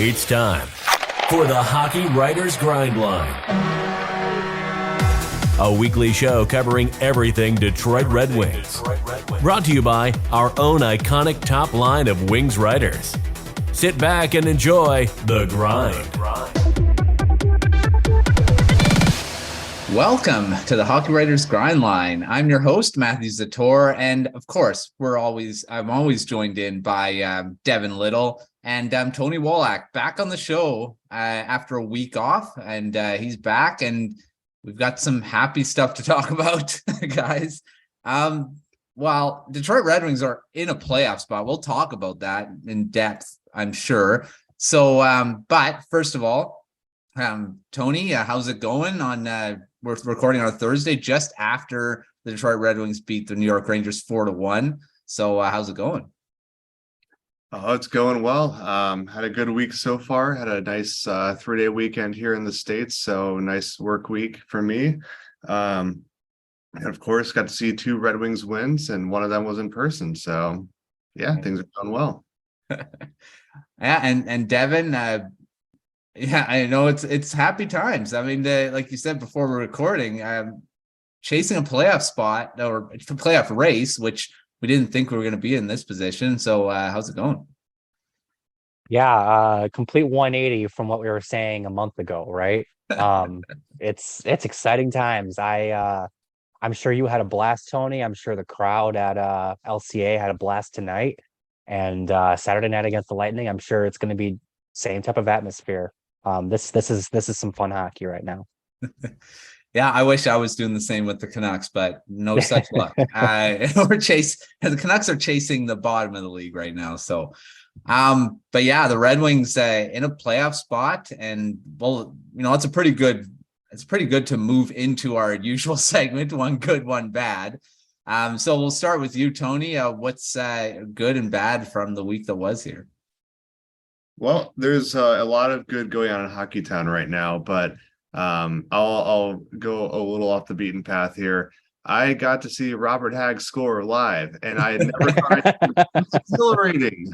It's time for the Hockey Writers Grindline, a weekly show covering everything Detroit Red Wings. Brought to you by our own iconic top line of Wings writers. Sit back and enjoy the grind. Welcome to the Hockey Writers Grindline. I'm your host, Matthew Zator, and of course, I'm always joined in by Devin Little and Tony Wolak, back on the show after a week off, and he's back, and we've got some happy stuff to talk about, guys. While Detroit Red Wings are in a playoff spot, we'll talk about that in depth, I'm sure. So, but first of all, Tony, how's it going? We're recording on Thursday, just after the Detroit Red Wings beat the New York Rangers 4-1. So, how's it going? Oh, it's going well. Had a good week so far. Had a nice 3-day weekend here in the States. So nice work week for me. And of course, got to see 2 Red Wings wins, and one of them was in person. So yeah, things are going well. Yeah, and Devin, yeah, I know it's happy times. I mean, like you said before we're recording, chasing a playoff spot or a playoff race, which we didn't think we were going to be in this position. So how's it going? Yeah, complete 180 from what we were saying a month ago, right? It's exciting times. I'm sure you had a blast, Tony. I'm sure the crowd at LCA had a blast tonight, and Saturday night against the Lightning. I'm sure it's going to be same type of atmosphere. This is some fun hockey right now. Yeah, I wish I was doing the same with the Canucks, but no such luck. The Canucks are chasing the bottom of the league right now. So, but yeah, the Red Wings in a playoff spot, and well, it's pretty good to move into our usual segment, one good, one bad. So we'll start with you, Tony. What's good and bad from the week that was here? Well, there's a lot of good going on in Hockey Town right now, but I'll go a little off the beaten path here. I got to see Robert Hagg score live, and I had never thought it was exhilarating.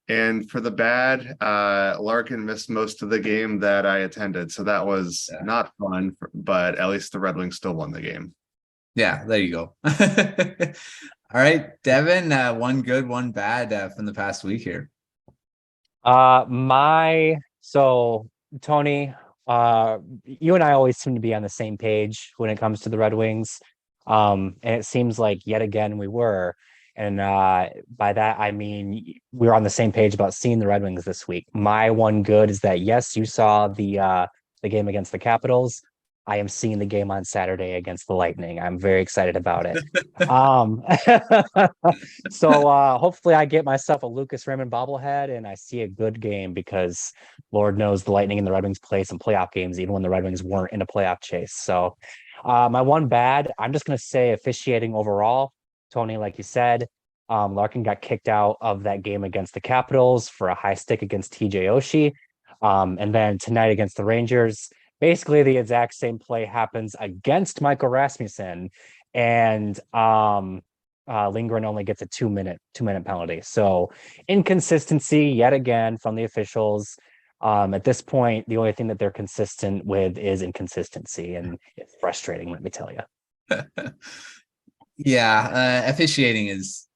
And for the bad, Larkin missed most of the game that I attended, so that was not fun, but at least the Red Wings still won the game. Yeah, there you go. All right, Devin, one good, one bad from the past week here. So Tony, you and I always seem to be on the same page when it comes to the Red Wings. And it seems like yet again we were. And by that, I mean, we were on the same page about seeing the Red Wings this week. My one good is that, yes, you saw the game against the Capitals. I am seeing the game on Saturday against the Lightning. I'm very excited about it. So hopefully I get myself a Lucas Raymond bobblehead and I see a good game, because Lord knows the Lightning and the Red Wings play some playoff games, even when the Red Wings weren't in a playoff chase. So my one bad, I'm just going to say officiating overall. Tony, like you said, Larkin got kicked out of that game against the Capitals for a high stick against TJ Oshie. And then tonight against the Rangers, basically the exact same play happens against Michael Rasmussen, and Lindgren only gets a 2-minute penalty. So inconsistency yet again from the officials. At this point, the only thing that they're consistent with is inconsistency, and it's frustrating, let me tell you. Yeah, officiating is,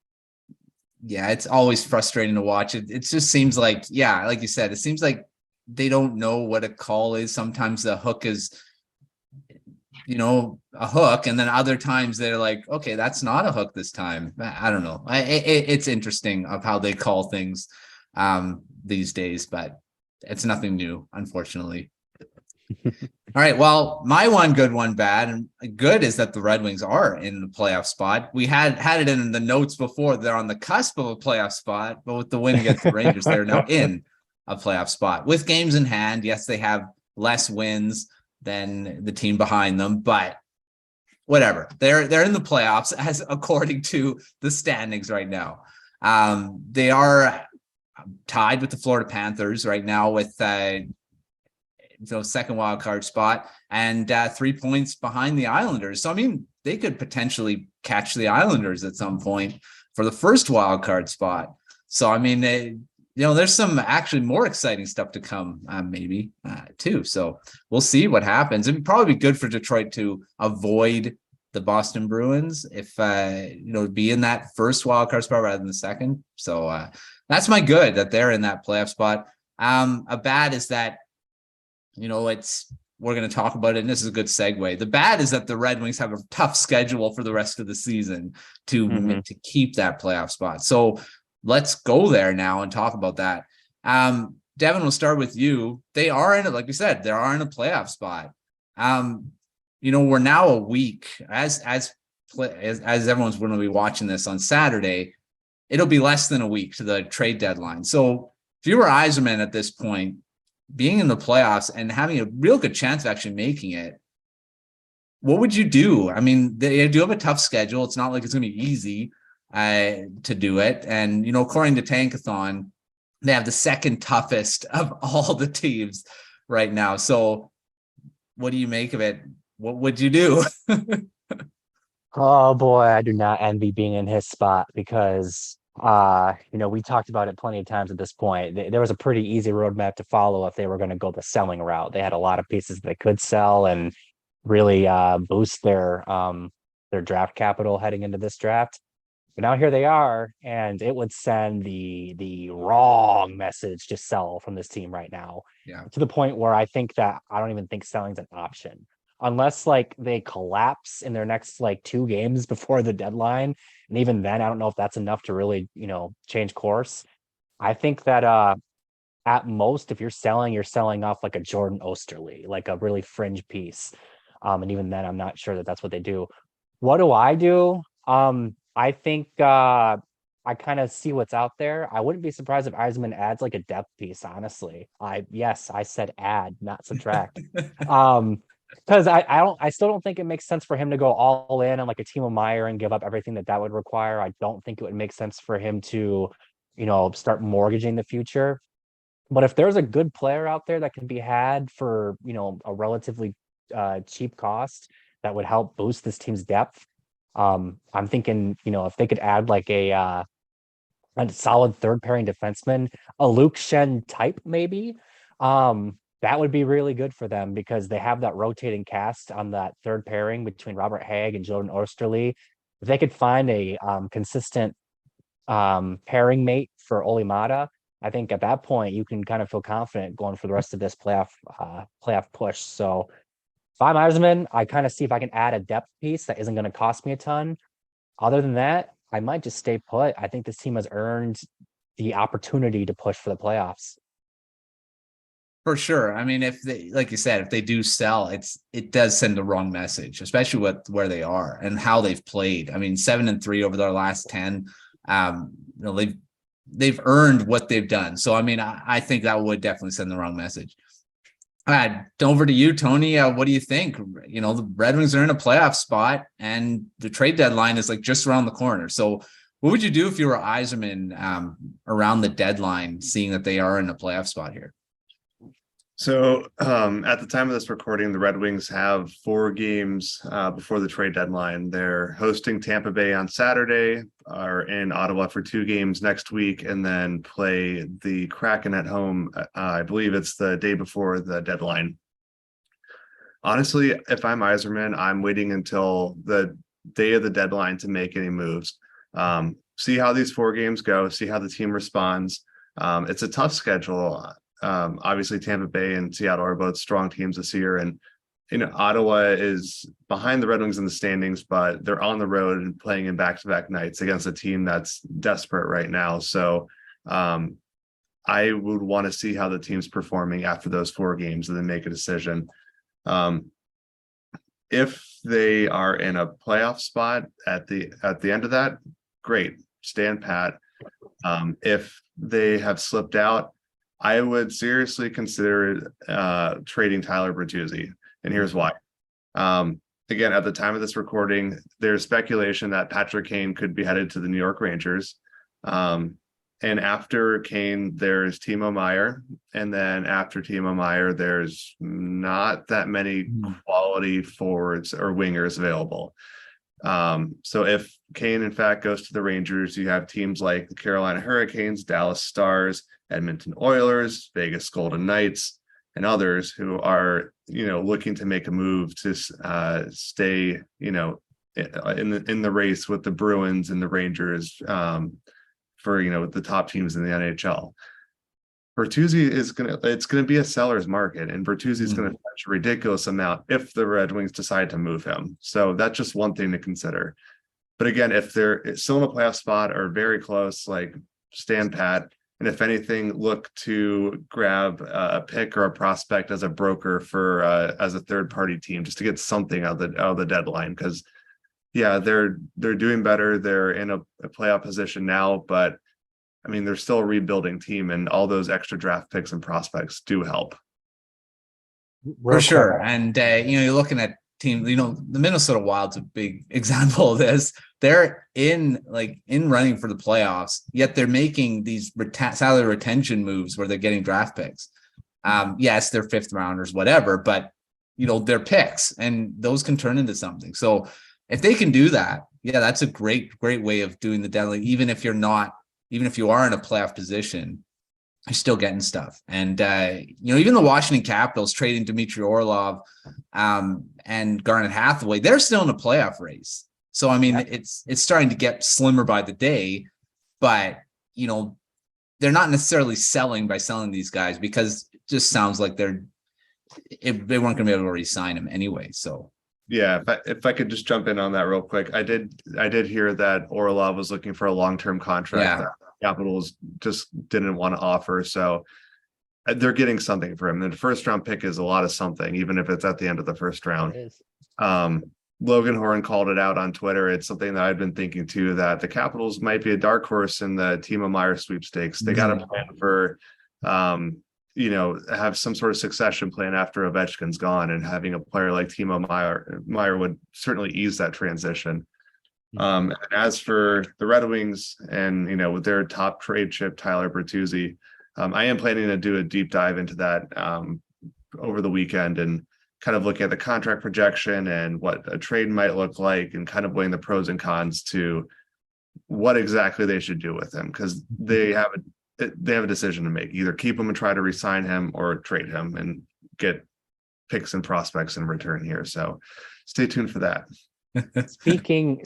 it's always frustrating to watch. It just seems like, like you said, it seems like they don't know what a call is. Sometimes the hook is, a hook, and then other times they're like, okay, that's not a hook this time. I don't know. It's interesting of how they call things these days, but it's nothing new, unfortunately. All right. Well, my one good, one bad, and good is that the Red Wings are in the playoff spot. We had it in the notes before. They're on the cusp of a playoff spot, but with the win against the Rangers, they're now in a playoff spot with games in hand. Yes, they have less wins than the team behind them, but whatever. They're in the playoffs as according to the standings right now. They are tied with the Florida Panthers right now with second wild card spot, and 3 points behind the Islanders. So I mean, they could potentially catch the Islanders at some point for the first wild card spot. So, I mean, there's some actually more exciting stuff to come, maybe too. So we'll see what happens. It'd probably be good for Detroit to avoid the Boston Bruins if, be in that first wild card spot rather than the second. So that's my good, that they're in that playoff spot. A bad is that, we're going to talk about it, and this is a good segue. The bad is that the Red Wings have a tough schedule for the rest of the season to keep that playoff spot. So let's go there now and talk about that. Devin, we'll start with you. They are in it, like we said, they are in a playoff spot. We're now a week as everyone's going to be watching this on Saturday. It'll be less than a week to the trade deadline. So if you were Yzerman at this point, being in the playoffs and having a real good chance of actually making it, what would you do? I mean, they do have a tough schedule. It's not like it's going to be easy to do it. And, according to Tankathon, they have the second toughest of all the teams right now. So what do you make of it? What would you do? Oh boy, I do not envy being in his spot because we talked about it plenty of times at this point. There was a pretty easy roadmap to follow if they were going to go the selling route. They had a lot of pieces they could sell and really boost their draft capital heading into this draft. But now here they are, and it would send the wrong message to sell from this team right now. Yeah. To the point where I don't even think selling's an option. Unless like they collapse in their next like 2 games before the deadline. And even then, I don't know if that's enough to really, change course. I think that at most, if you're selling off like a Jordan Osterley, like a really fringe piece. And even then, I'm not sure that that's what they do. What do? I think I kind of see what's out there. I wouldn't be surprised if Yzerman adds like a depth piece, honestly. I said add, not subtract. Because I still don't think it makes sense for him to go all in on like a Timo Meier and give up everything that would require. I don't think it would make sense for him to, start mortgaging the future. But if there's a good player out there that can be had for, a relatively cheap cost that would help boost this team's depth, I'm thinking, if they could add like a solid third pairing defenseman, a Luke Shen type maybe, that would be really good for them because they have that rotating cast on that third pairing between Robert Hagg and Jordan Osterley. If they could find a consistent pairing mate for Olimata, I think at that point you can kind of feel confident going for the rest of this playoff push. So if I'm Yzerman, I kind of see if I can add a depth piece that isn't going to cost me a ton. Other than that, I might just stay put. I think this team has earned the opportunity to push for the playoffs. For sure. I mean, if they, like you said, if they do sell, it does send the wrong message, especially with where they are and how they've played. I mean, 7-3 over their last 10. They've earned what they've done. So, I mean, I think that would definitely send the wrong message. Over to you, Tony. What do you think? The Red Wings are in a playoff spot and the trade deadline is like just around the corner. So what would you do if you were Yzerman around the deadline, seeing that they are in a playoff spot here? So at the time of this recording, the Red Wings have 4 games before the trade deadline. They're hosting Tampa Bay on Saturday, are in Ottawa for 2 games next week, and then play the Kraken at home. I believe it's the day before the deadline. Honestly, if I'm Yzerman, I'm waiting until the day of the deadline to make any moves. See how these 4 games go, see how the team responds. It's a tough schedule. Obviously Tampa Bay and Seattle are both strong teams this year, and Ottawa is behind the Red Wings in the standings, but they're on the road and playing in back-to-back nights against a team that's desperate right now. So I would want to see how the team's performing after those 4 games and then make a decision. If they are in a playoff spot at the end of that, great, stand pat. If they have slipped out, I would seriously consider trading Tyler Bertuzzi, and here's why. Again, at the time of this recording, there's speculation that Patrick Kane could be headed to the New York Rangers. And after Kane, there's Timo Meier, and then after Timo Meier, there's not that many quality forwards or wingers available. So if Kane in fact goes to the Rangers, you have teams like the Carolina Hurricanes, Dallas Stars, Edmonton Oilers, Vegas Golden Knights, and others who are, looking to make a move to stay, in the race with the Bruins and the Rangers, for the top teams in the NHL. Bertuzzi it's gonna be a seller's market, and Bertuzzi is gonna fetch a ridiculous amount if the Red Wings decide to move him. So that's just one thing to consider. But again, if they're still in a playoff spot or very close, like stand pat, and if anything, look to grab a pick or a prospect as a broker for as a third party team, just to get something out of the deadline. Because yeah, they're doing better. They're in a playoff position now, but I mean, they're still a rebuilding team, and all those extra draft picks and prospects do help. For sure. And, you're looking at teams, the Minnesota Wild's a big example of this. They're in running for the playoffs, yet they're making these salary retention moves where they're getting draft picks. Yes, they're fifth rounders, whatever, but, they're picks, and those can turn into something. So if they can do that, yeah, that's a great way of doing the deadline, even if you are in a playoff position, you're still getting stuff. And, even the Washington Capitals trading Dmitry Orlov and Garnet Hathaway, they're still in a playoff race. So, I mean, it's starting to get slimmer by the day, but, they're not necessarily selling by selling these guys, because it just sounds like they weren't going to be able to re-sign him anyway. So. Yeah, if I could just jump in on that real quick. I did hear that Orlov was looking for a long-term contract that Capitals just didn't want to offer. So they're getting something for him. The first round pick is a lot of something, even if it's at the end of the first round. Logan Horn called it out on Twitter. It's something that I've been thinking too, that the Capitals might be a dark horse in the Timo Meier sweepstakes. They got a plan for have some sort of succession plan after Ovechkin's gone, and having a player like Timo Meier would certainly ease that transition. And as for the Red Wings and, with their top trade chip, Tyler Bertuzzi, I am planning to do a deep dive into that over the weekend, and kind of look at the contract projection and what a trade might look like, and kind of weighing the pros and cons to what exactly they should do with him, because they have a decision to make: either keep him and try to re-sign him, or trade him and get picks and prospects in return here. So stay tuned for that. Speaking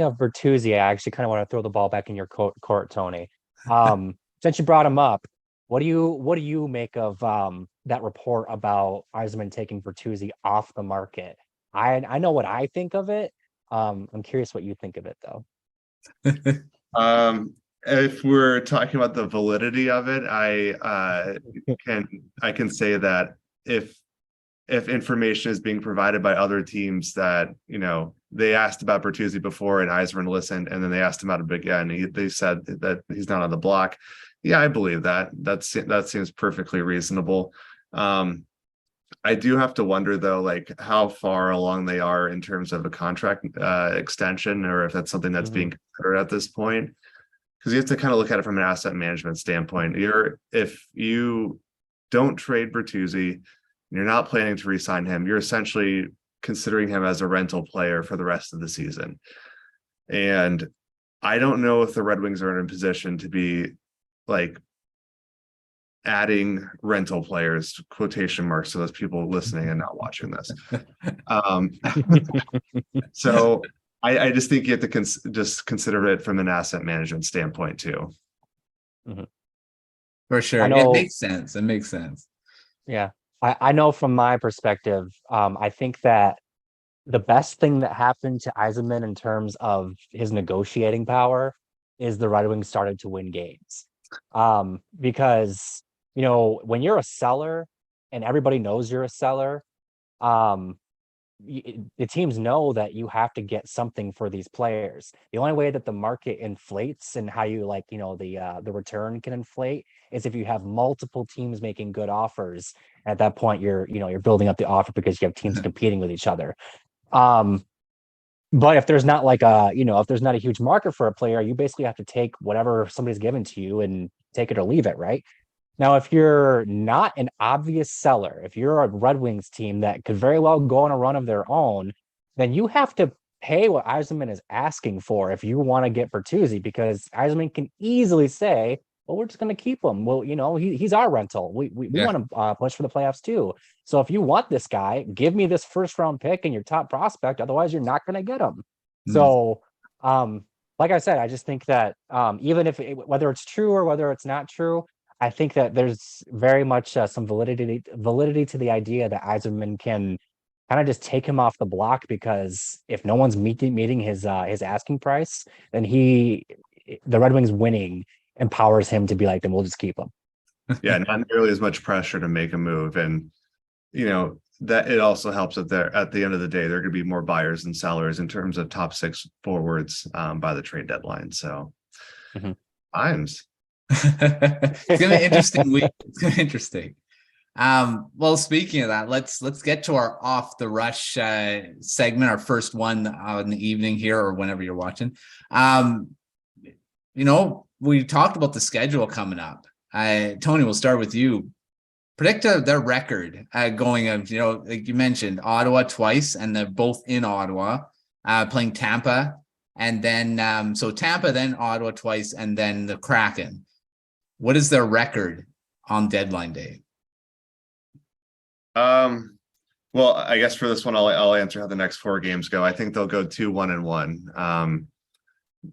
of Bertuzzi, I actually kind of want to throw the ball back in your court, Tony. Since you brought him up, what do you make of that report about Yzerman taking Bertuzzi off the market? I know what I think of it. I'm curious what you think of it, though. If we're talking about the validity of it, I can say that if information is being provided by other teams that, they asked about Bertuzzi before and Yzerman listened, and then they asked him about it again, they said that he's not on the block. Yeah, I believe that. That seems perfectly reasonable. I do have to wonder though, how far along they are in terms of a contract extension, or if that's something that's being considered at this point. Because you have to kind of look at it from an asset management standpoint. If you don't trade Bertuzzi, and you're not planning to re-sign him, you're essentially considering him as a rental player for the rest of the season. And I don't know if the Red Wings are in a position to be adding rental players, quotation marks, to those people listening and not watching this. So I just think you have to just consider it from an asset management standpoint too. For sure. It makes sense. Yeah. I know from my perspective, I think that the best thing that happened to Yzerman in terms of his negotiating power is the Red Wings started to win games. Because, when you're a seller and everybody knows you're a seller, the teams know that you have to get something for these players. The only way that the market inflates and how you the return can inflate is if you have multiple teams making good offers. At that point, you're building up the offer because you have teams competing with each other. But if there's not if there's not a huge market for a player, you basically have to take whatever somebody's given to you and take it or leave it, right? Now, if you're not an obvious seller, if you're a Red Wings team that could very well go on a run of their own, then you have to pay what Yzerman is asking for if you want to get Bertuzzi, because Yzerman can easily say, well, we're just going to keep him. Well, he's our rental. We want to push for the playoffs too. So if you want this guy, give me this first round pick and your top prospect. Otherwise, you're not going to get him. So, like I said, I just think that even if whether it's true or whether it's not true, I think that there's very much some validity to the idea that Yzerman can kind of just take him off the block, because if no one's meeting his asking price, then the Red Wings winning empowers him to be like, then we'll just keep him. Yeah, not nearly as much pressure to make a move, and that it also helps that there at the end of the day there are going to be more buyers than sellers in terms of top 6 forwards by the trade deadline. So times. It's gonna be an interesting week. It's gonna be interesting. Well, speaking of that, let's get to our off the rush segment, our first one in the evening here or whenever you're watching. We talked about the schedule coming up. Tony, we'll start with you. Predict their record going of, like you mentioned, Ottawa twice, and they're both in Ottawa, playing Tampa, and then so Tampa, then Ottawa twice, and then the Kraken. What is their record on deadline day? Well, I guess for this one, I'll answer how the next 4 games go. I think they'll go 2-1-1.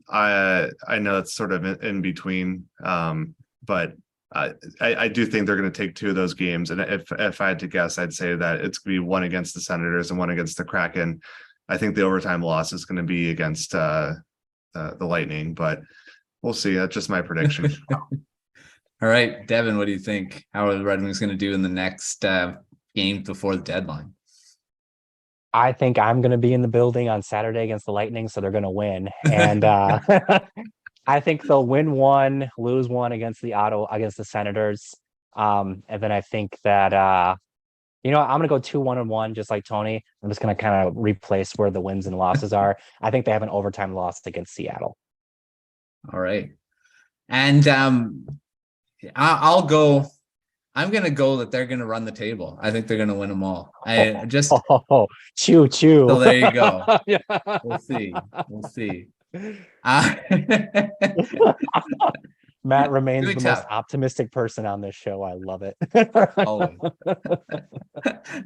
I know it's sort of in between, but I do think they're going to take 2 of those games. And if I had to guess, I'd say that it's going to be 1 against the Senators and 1 against the Kraken. I think the overtime loss is going to be against the Lightning, but we'll see. That's just my prediction. All right, Devin, what do you think? How are the Red Wings going to do in the next game before the deadline? I think I'm going to be in the building on Saturday against the Lightning, so they're going to win. And I think they'll win 1, lose 1 against the Senators. And then I think that, I'm going to go 2-1-1, just like Tony. I'm just going to kind of replace where the wins and losses are. I think they have an overtime loss against Seattle. All right. And I'll go. I'm going to go that they're going to run the table. I think they're going to win them all. Choo. So there you go. We'll see. Matt remains the most optimistic person on this show. I love it. Always.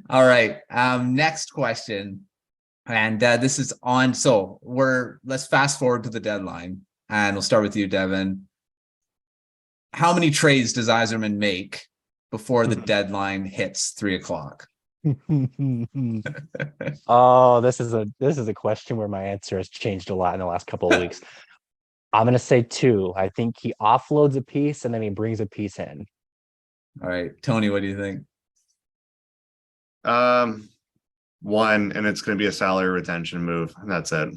All right. Next question. And this is on. So let's fast forward to the deadline, and we'll start with you, Devin. How many trades does Yzerman make before the deadline hits 3:00? Oh, this is a question where my answer has changed a lot in the last couple of weeks. I'm going to say 2. I think he offloads a piece and then he brings a piece in. All right, Tony, what do you think? 1, and it's going to be a salary retention move, and that's it.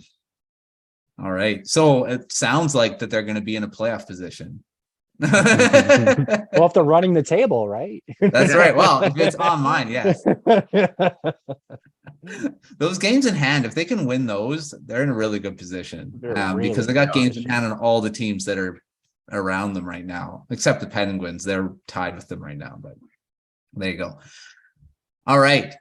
All right, so it sounds like that they're going to be in a playoff position. Well, if they're running the table, right? That's right. Well, if it's on mine, yes. Those games in hand, if they can win those, they're in a really good position, because they got games in hand on all the teams that are around them right now, except the Penguins. They're tied with them right now, but there you go. All right.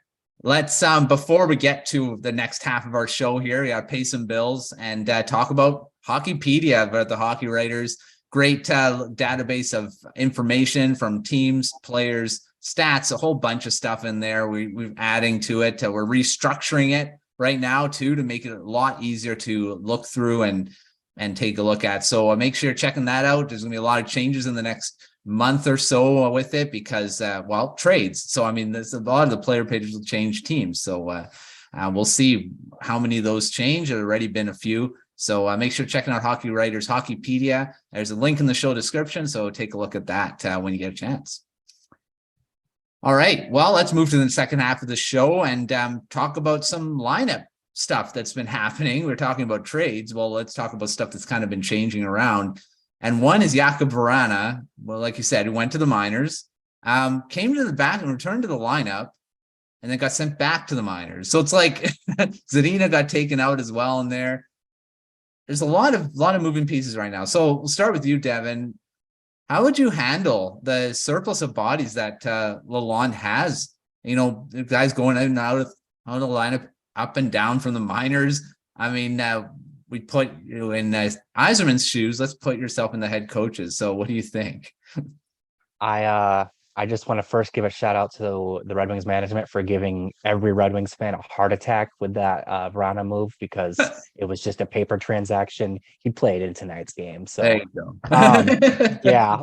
Let's before we get to the next half of our show here, we got to pay some bills and talk about Hockeypedia, about the hockey writers. Great database of information from teams, players, stats, a whole bunch of stuff in there. We're adding to it. We're restructuring it right now too, to make it a lot easier to look through and take a look at. So make sure you're checking that out. There's gonna be a lot of changes in the next month or so with it, because trades. So I mean, there's a lot of the player pages will change teams. So we'll see how many of those change. There's already been a few. So make sure checking out Hockey Writers Hockeypedia. There's a link in the show description, so take a look at that when you get a chance. All right, well, let's move to the second half of the show and talk about some lineup stuff that's been happening. We're talking about trades. Well, let's talk about stuff that's kind of been changing around. And one is Jakub Vrana. Well, like you said, he went to the minors, came to the back and returned to the lineup, and then got sent back to the minors. So it's like Zadina got taken out as well in there. There's a lot of moving pieces right now. So we'll start with you, Devin. How would you handle the surplus of bodies that Lalonde has? The guys going in and out of the lineup, up and down from the minors. I mean, we put you in Yzerman's shoes. Let's put yourself in the head coaches. So what do you think? I just want to first give a shout out to the Red Wings management for giving every Red Wings fan a heart attack with that Vrana move, because it was just a paper transaction. He played in tonight's game. So There you go. yeah.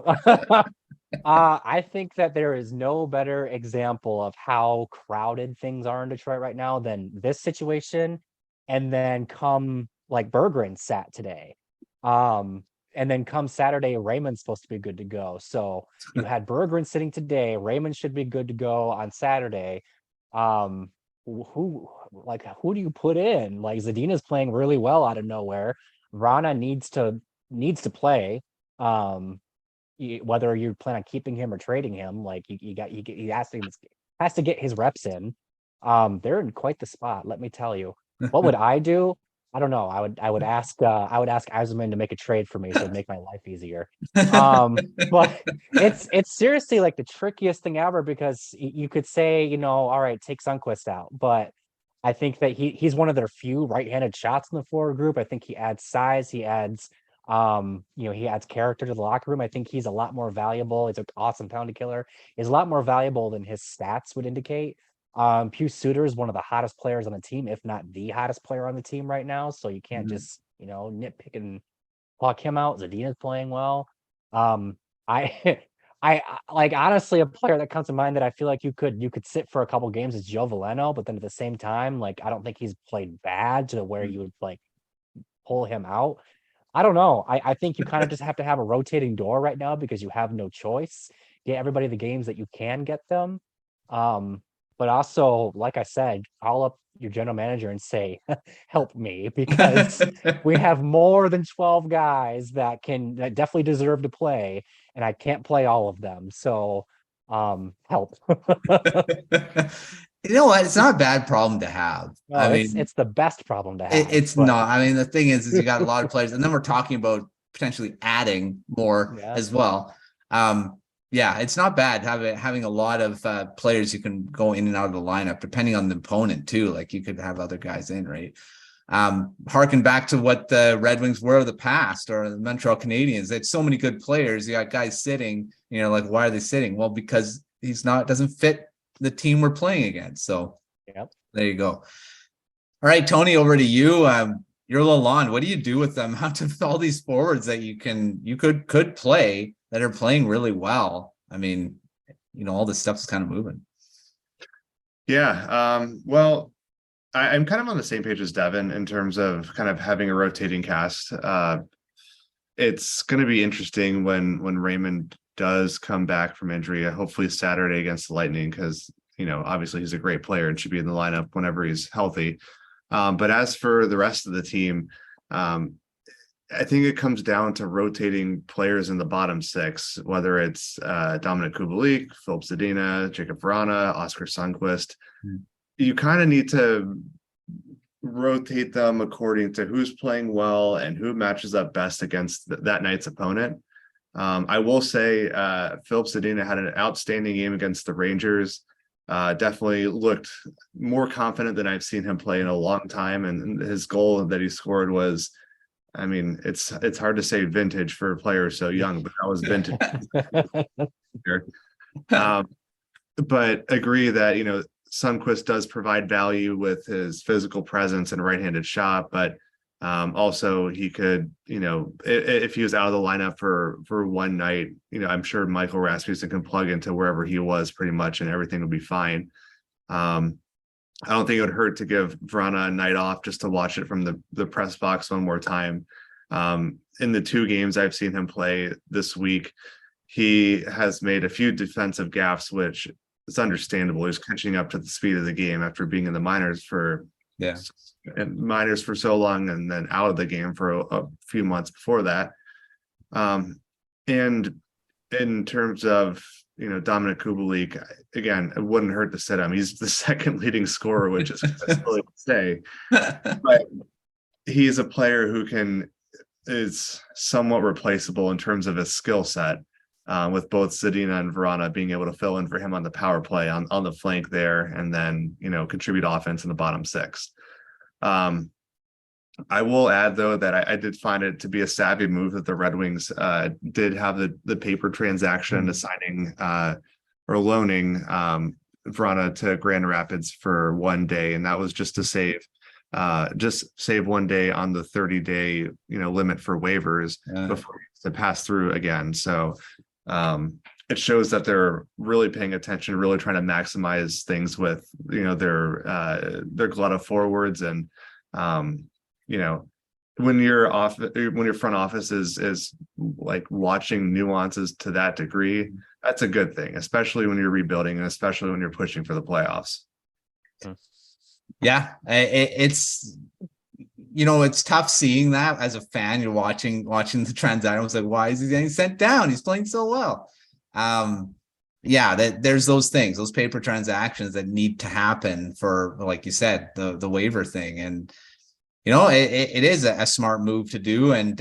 I think that there is no better example of how crowded things are in Detroit right now than this situation. And then come like Berggren sat today. And then come Saturday, Raymond's supposed to be good to go. So you had Berggren sitting today. Raymond should be good to go on Saturday. Who do you put in? Like Zadina's playing really well out of nowhere. Rana needs to play. Whether you plan on keeping him or trading him, like he has to get his reps in. They're in quite the spot, let me tell you. What would I do? I don't know. I would ask Yzerman to make a trade for me so it'd make my life easier. But it's seriously like the trickiest thing ever, because you could say, you know, all right, take Sundqvist out, but I think that he's one of their few right-handed shots in the forward group. I think he adds size, he adds he adds character to the locker room. I think he's a lot more valuable. He's an awesome penalty killer. He's a lot more valuable than his stats would indicate. Pius Suter is one of the hottest players on the team, if not the hottest player on the team right now. So you can't just, nitpick and pluck him out. Zadina's playing well. I I like, honestly, a player that comes to mind that I feel like you could sit for a couple games is Joe Veleno, but then at the same time, like, I don't think he's played bad to where you would like pull him out. I don't know. I think you kind of just have to have a rotating door right now because you have no choice. Get everybody the games that you can get them. But also, like I said, call up your general manager and say, help me, because we have more than 12 guys that definitely deserve to play, and I can't play all of them. So help. You know what? It's not a bad problem to have. No, I mean, it's the best problem to have. it's not. I mean, the thing is you got a lot of players, and then we're talking about potentially adding more as well. Yeah, it's not bad having a lot of players you can go in and out of the lineup, depending on the opponent too. Like, you could have other guys in, right? Harken back to what the Red Wings were of the past, or the Montreal Canadiens. They had so many good players. You got guys sitting, like, why are they sitting? Well, because doesn't fit the team we're playing against. So there you go. All right, Tony, over to you. You're Lalonde. What do you do with them? How to all these forwards that you could play that are playing really well? I mean, all this stuff is kind of moving. Yeah. Well, I'm kind of on the same page as Devin in terms of kind of having a rotating cast. It's going to be interesting when Raymond does come back from injury, hopefully Saturday against the Lightning, because obviously he's a great player and should be in the lineup whenever he's healthy. But as for the rest of the team, I think it comes down to rotating players in the bottom six, whether it's Dominik Kubalik, Filip Zadina, Jacob Vrana, Oskar Sundqvist. You kind of need to rotate them according to who's playing well and who matches up best against that night's opponent. I will say Filip Zadina had an outstanding game against the Rangers. Definitely looked more confident than I've seen him play in a long time. And his goal that he scored was, I mean, it's hard to say vintage for a player so young, but that was vintage. But agree that, Sundqvist does provide value with his physical presence and right-handed shot, but also he could, if he was out of the lineup for one night, I'm sure Michael Rasmussen can plug into wherever he was pretty much and everything would be fine. I don't think it would hurt to give Vrana a night off just to watch it from the press box one more time. In the 2 games I've seen him play this week, he has made a few defensive gaffes, which is understandable. He's catching up to the speed of the game after being in the minors for so long and then out of the game for a few months before that. And in terms of, Dominik Kubalik, again, it wouldn't hurt to sit him. He's the second leading scorer, which is silly to say, but he's a player who is somewhat replaceable in terms of his skill set, with both Zadina and Vrana being able to fill in for him on the power play on the flank there, and then, contribute offense in the bottom six. I will add though that I did find it to be a savvy move that the Red Wings did have the paper transaction assigning or loaning Vrana to Grand Rapids for 1 day, and that was just to save 1 day on the 30-day limit for waivers before to pass through again. So it shows that they're really paying attention, really trying to maximize things with their glut of forwards. And when your front office is like watching nuances to that degree, that's a good thing, especially when you're rebuilding and especially when you're pushing for the playoffs. Yeah, it's it's tough seeing that as a fan. You're watching the transaction. It's like, why is he getting sent down? He's playing so well. There's those things, those paper transactions that need to happen for, like you said, the waiver thing. And it is a smart move to do. And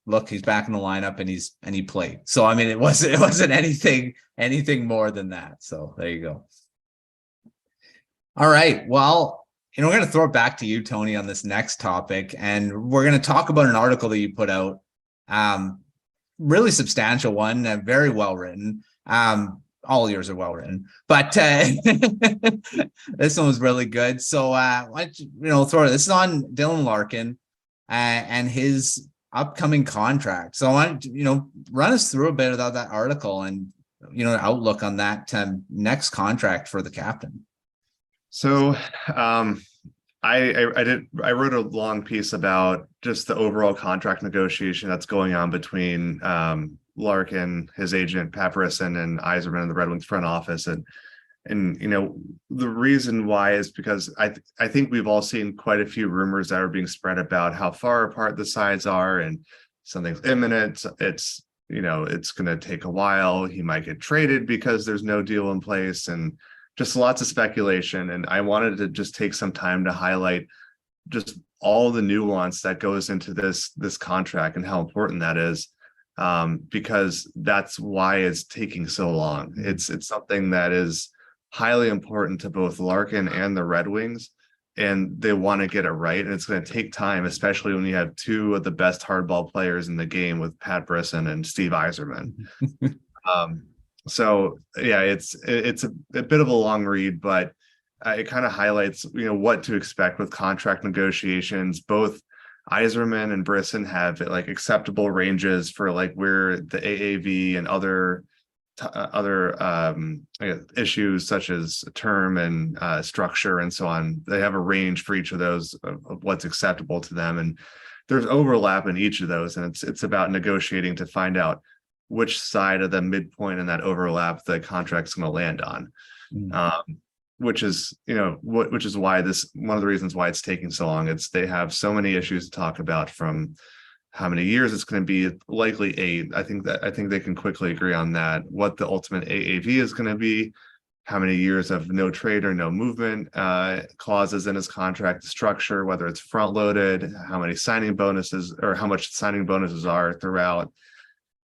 look, he's back in the lineup and he played. So I mean, it wasn't anything more than that. So there you go. All right. Well, we're going to throw it back to you, Tony, on this next topic. And we're going to talk about an article that you put out. Really substantial one, very well written. All yours are well written, but this one was really good. So why don't you, throw it. This is on Dylan Larkin and his upcoming contract. So I want run us through a bit about that article and outlook on that next contract for the captain. So I wrote a long piece about just the overall contract negotiation that's going on between Larkin, his agent, Pat Brisson, and Yzerman in the Red Wings front office. And the reason why is because I think we've all seen quite a few rumors that are being spread about how far apart the sides are and something's imminent. It's going to take a while. He might get traded because there's no deal in place, and just lots of speculation. And I wanted to just take some time to highlight just all the nuance that goes into this contract and how important that is, because that's why it's taking so long. It's something that is highly important to both Larkin and the Red Wings, and they want to get it right. And it's going to take time, especially when you have two of the best hardball players in the game with Pat Brisson and Steve Yzerman. So yeah, it's a bit of a long read, but it kind of highlights what to expect with contract negotiations. Both Yzerman and Brisson have like acceptable ranges for like where the AAV and other issues such as term and structure and so on. They have a range for each of those of what's acceptable to them, and there's overlap in each of those, and it's about negotiating to find out which side of the midpoint in that overlap the contract's going to land on. Which is why one of the reasons why it's taking so long. They have so many issues to talk about, from how many years it's going to be, likely 8. I think they can quickly agree on that. What the ultimate AAV is going to be, how many years of no trade or no movement clauses in his contract structure, whether it's front loaded, how many signing bonuses or how much signing bonuses are throughout.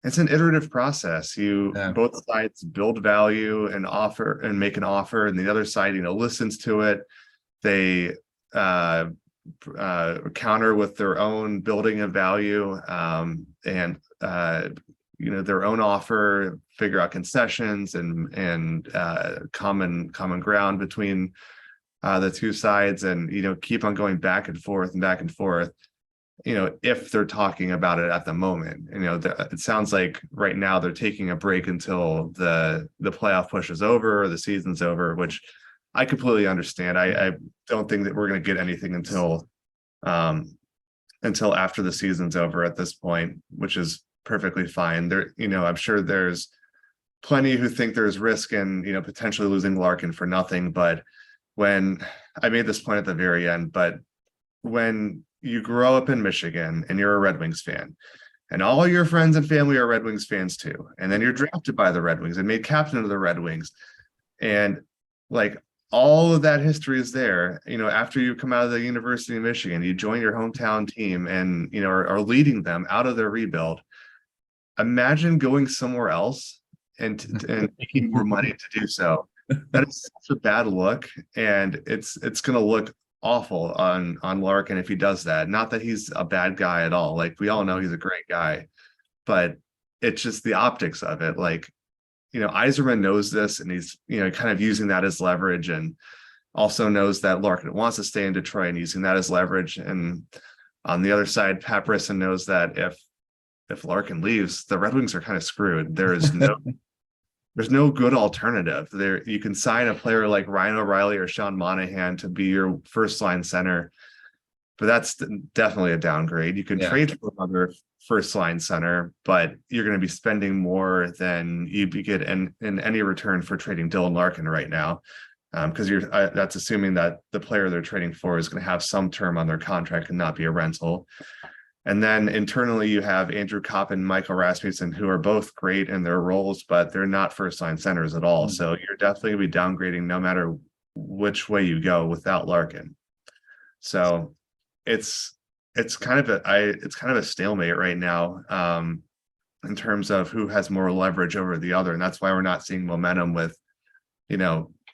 It's an iterative process. Both sides build value and offer and make an offer, and the other side, listens to it. They counter with their own building of value, and their own offer, figure out concessions and common ground between the two sides, and keep on going back and forth and back and forth. If they're talking about it at the moment, it sounds like right now they're taking a break until the playoff push is over or the season's over, which I completely understand. I don't think that we're going to get anything until after the season's over at this point, which is perfectly fine. I'm sure there's plenty who think there's risk in, potentially losing Larkin for nothing. But when I made this point at the very end, but when you grow up in Michigan and you're a Red Wings fan, and all your friends and family are Red Wings fans too, and then you're drafted by the Red Wings and made captain of the Red Wings, and like all of that history is there. After you come out of the University of Michigan, you join your hometown team and are leading them out of their rebuild. Imagine going somewhere else and making more money to do so. That is such a bad look, and it's going to look awful on Larkin if he does that. Not that he's a bad guy at all. Like we all know he's a great guy, but it's just the optics of it. Like, Yzerman knows this, and he's, kind of using that as leverage, and also knows that Larkin wants to stay in Detroit and using that as leverage. And on the other side, Pat Brisson knows that if Larkin leaves, the Red Wings are kind of screwed. There's no good alternative there. You can sign a player like Ryan O'Reilly or Sean Monahan to be your first line center, but that's definitely a downgrade. You can trade for another first line center, but you're going to be spending more than you'd get in any return for trading Dylan Larkin right now. Because that's assuming that the player they're trading for is going to have some term on their contract and not be a rental. And then internally, you have Andrew Kopp and Michael Rasmussen, who are both great in their roles, but they're not first-line centers at all. So you're definitely going to be downgrading no matter which way you go without Larkin. So it's kind of a stalemate right now in terms of who has more leverage over the other, and that's why we're not seeing momentum with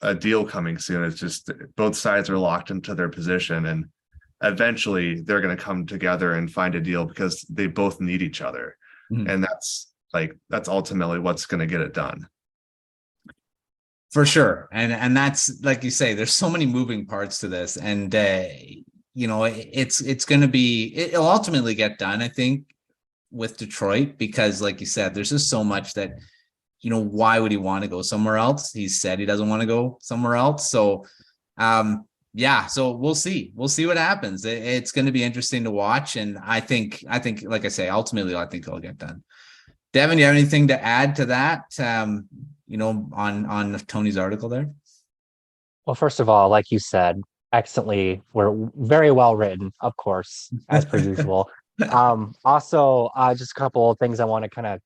a deal coming soon. It's just both sides are locked into their position, and eventually they're going to come together and find a deal because they both need each other. And that's ultimately what's going to get it done. For sure. And that's, like you say, there's so many moving parts to this, and it's going to be, it'll ultimately get done, I think, with Detroit, because like you said, there's just so much that, why would he want to go somewhere else? He said he doesn't want to go somewhere else. So, so we'll see what happens. It's going to be interesting to watch. And I think, like I say, ultimately, I think it'll get done. Devin, you have anything to add to that? On Tony's article there? Well, first of all, like you said, excellently, we're very well written, of course, as per usual. Also, just a couple of things I want to kind of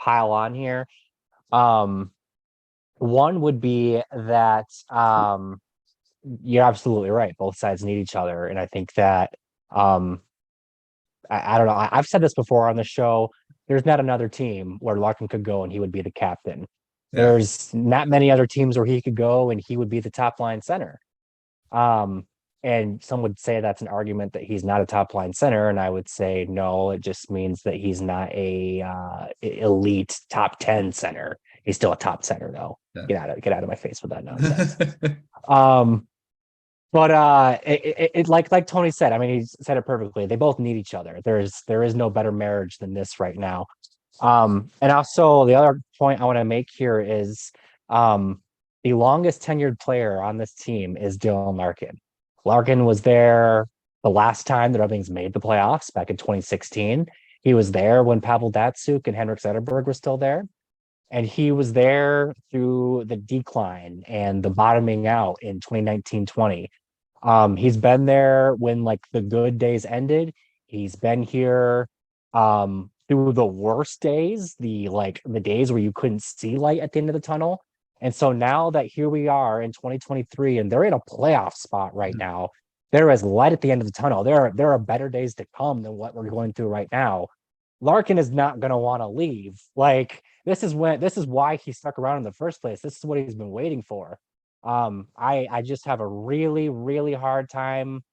pile on here. One would be that you're absolutely right. Both sides need each other. And I think that I don't know. I've said this before on the show. There's not another team where Larkin could go and he would be the captain. Yeah. There's not many other teams where he could go and he would be the top line center. And some would say that's an argument that he's not a top line center. And I would say, no, it just means that he's not a elite top 10 center. He's still a top center though. Yeah. Get out of my face with that nonsense. But it like Tony said, I mean, he said it perfectly. They both need each other. There is no better marriage than this right now. And also the other point I want to make here is the longest tenured player on this team is Dylan Larkin. Larkin was there the last time the Red Wings made the playoffs back in 2016. He was there when Pavel Datsyuk and Henrik Zetterberg were still there. And he was there through the decline and the bottoming out in 2019-20. He's been there when like the good days ended. He's been here through the worst days, the days where you couldn't see light at the end of the tunnel. And so now that here we are in 2023 and they're in a playoff spot right now, there is light at the end of the tunnel. There are better days to come than what we're going through right now. Larkin is not going to want to leave. Like this is why he stuck around in the first place. This is what he's been waiting for. I just have a really, really hard time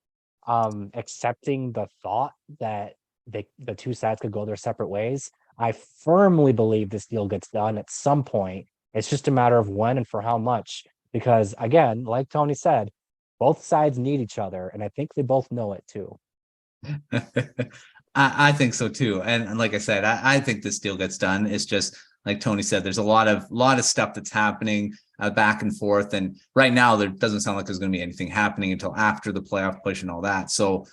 accepting the thought that the two sides could go their separate ways. I firmly believe this deal gets done at some point. It's just a matter of when and for how much, because again, like Tony said, both sides need each other. And I think they both know it too. I think so too. And like I said, I think this deal gets done. It's just like Tony said, there's a lot of stuff that's happening back and forth. And right now there doesn't sound like there's going to be anything happening until after the playoff push and all that. So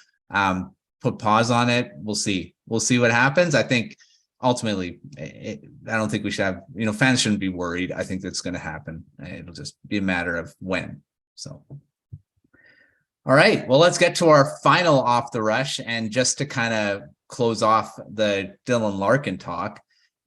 put pause on it. We'll see what happens. I think ultimately, I don't think we should have, fans shouldn't be worried. I think that's going to happen. It'll just be a matter of when. So, all right, well, let's get to our final off the rush. And just to kind of close off the Dylan Larkin talk,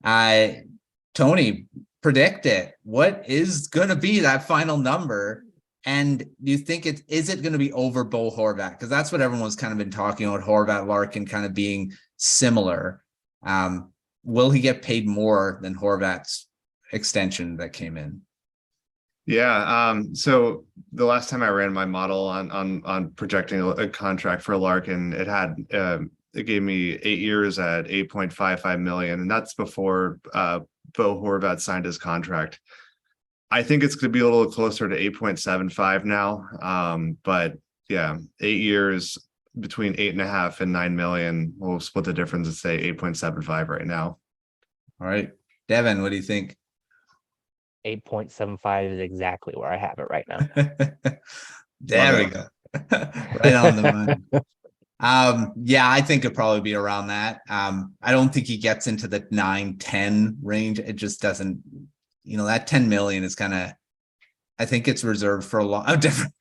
Tony, predict it. What is going to be that final number? And do you think is it going to be over Bo Horvat? Because that's what everyone's kind of been talking about, Horvat, Larkin kind of being similar. Will he get paid more than Horvat's extension that came in? Yeah. So the last time I ran my model on projecting a contract for Larkin, it gave me 8 years at 8.55 million, and that's before Bo Horvat signed his contract. I think it's going to be a little closer to 8.75 now. But yeah, 8 years between 8.5 and 9 million. We'll split the difference and say 8.75 right now. All right, Devin, what do you think? 8.75 is exactly where I have it right now. There we go. Right on the money. Yeah, I think it'd probably be around that. I don't think he gets into the 9-10 range. It just doesn't, that 10 million is kind of, I think it's reserved for a lot of different,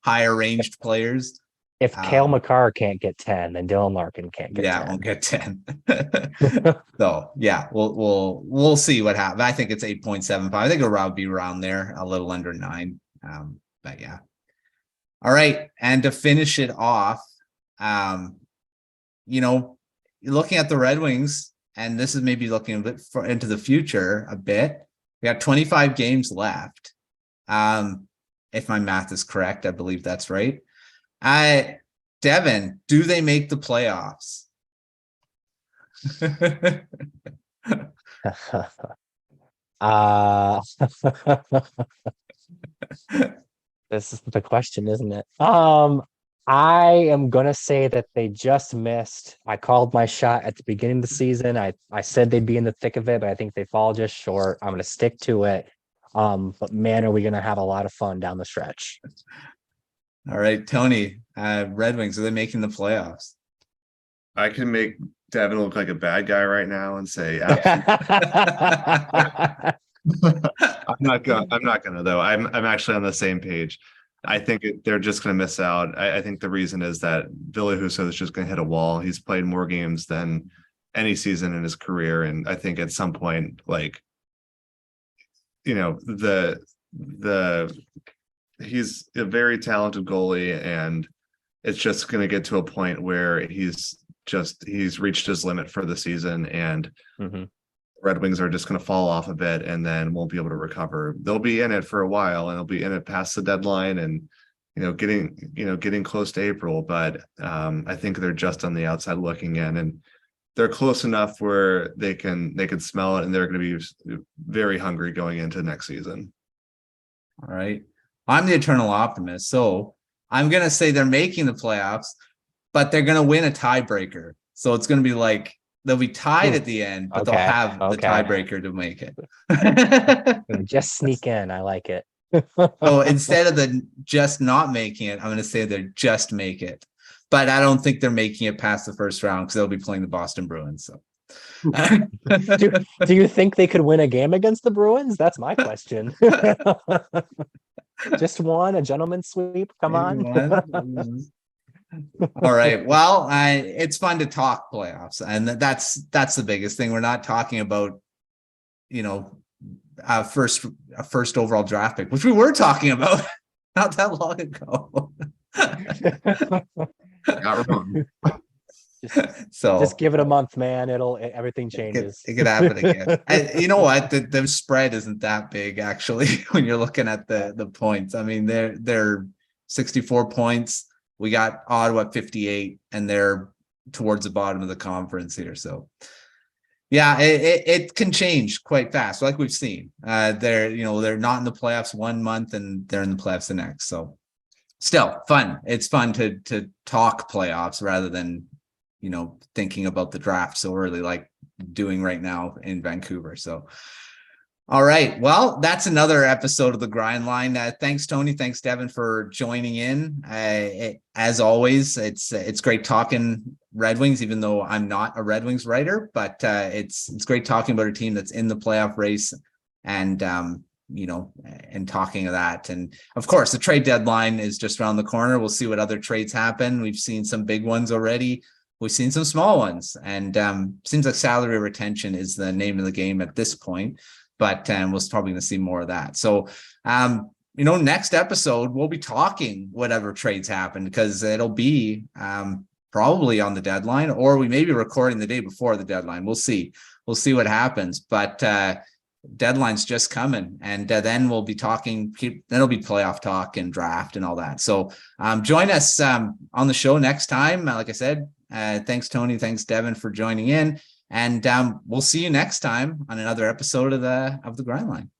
higher ranged players. If Cale Makar can't get 10, then Dylan Larkin can't get 10. Won't get 10. So yeah, we'll see what happens. I think it's 8.75. I think it'll be around there, a little under 9. But yeah. All right. And to finish it off, looking at the Red Wings, and this is maybe looking a bit into the future a bit. We got 25 games left. If my math is correct, I believe that's right. Devin, do they make the playoffs? This is the question, isn't it? I am gonna say that they just missed. I called my shot at the beginning of the season. I said they'd be in the thick of it, but I think they fall just short. I'm gonna stick to it. But man, are we gonna have a lot of fun down the stretch. All right, Tony, Red Wings, are they making the playoffs? I can make Devin look like a bad guy right now and say, I'm I'm not gonna though. I'm actually on the same page. I think they're just gonna miss out. I think the reason is that Ville Husso is just gonna hit a wall. He's played more games than any season in his career, and I think at some point, he's a very talented goalie, and it's just going to get to a point where he's reached his limit for the season, and Red Wings are just going to fall off a bit and then won't be able to recover. They'll be in it for a while, and they'll be in it past the deadline and getting close to April, but I think they're just on the outside looking in, and they're close enough where they can smell it, and they're going to be very hungry going into next season. All right. I'm the eternal optimist. So I'm going to say they're making the playoffs, but they're going to win a tiebreaker. So it's going to be like, they'll be tied at the end, but they'll have the tiebreaker to make it. Just sneak in. I like it. So instead of the just not making it, I'm going to say they're just make it. But I don't think they're making it past the first round because they'll be playing the Boston Bruins. So do you think they could win a game against the Bruins? That's my question. Just one, a gentleman's sweep. Come on. All right. Well, it's fun to talk playoffs, and that's the biggest thing. We're not talking about, a first overall draft pick, which we were talking about not that long ago. Not wrong. Just give it a month, man. Everything changes. It could happen again. You know what? The spread isn't that big actually when you're looking at the points. I mean, they're 64 points. We got Ottawa at 58, and they're towards the bottom of the conference here. So yeah, it can change quite fast, like we've seen. They're not in the playoffs 1 month and they're in the playoffs the next. So still fun. It's fun to talk playoffs rather than thinking about the draft so early, like doing right now in Vancouver. So, all right. Well, that's another episode of the Grind Line. Thanks, Tony. Thanks, Devin, for joining in. As always, it's great talking Red Wings, even though I'm not a Red Wings writer, but it's great talking about a team that's in the playoff race and, and talking of that. And of course, the trade deadline is just around the corner. We'll see what other trades happen. We've seen some big ones already. We've seen some small ones, and seems like salary retention is the name of the game at this point, but we're probably going to see more of that. So, next episode, we'll be talking whatever trades happen, because it'll be probably on the deadline, or we may be recording the day before the deadline. We'll see what happens. But deadline's just coming, and then we'll be talking. Then it'll be playoff talk and draft and all that. So join us on the show next time. Like I said, thanks Tony, thanks Devin for joining in, and we'll see you next time on another episode of the Grind Line.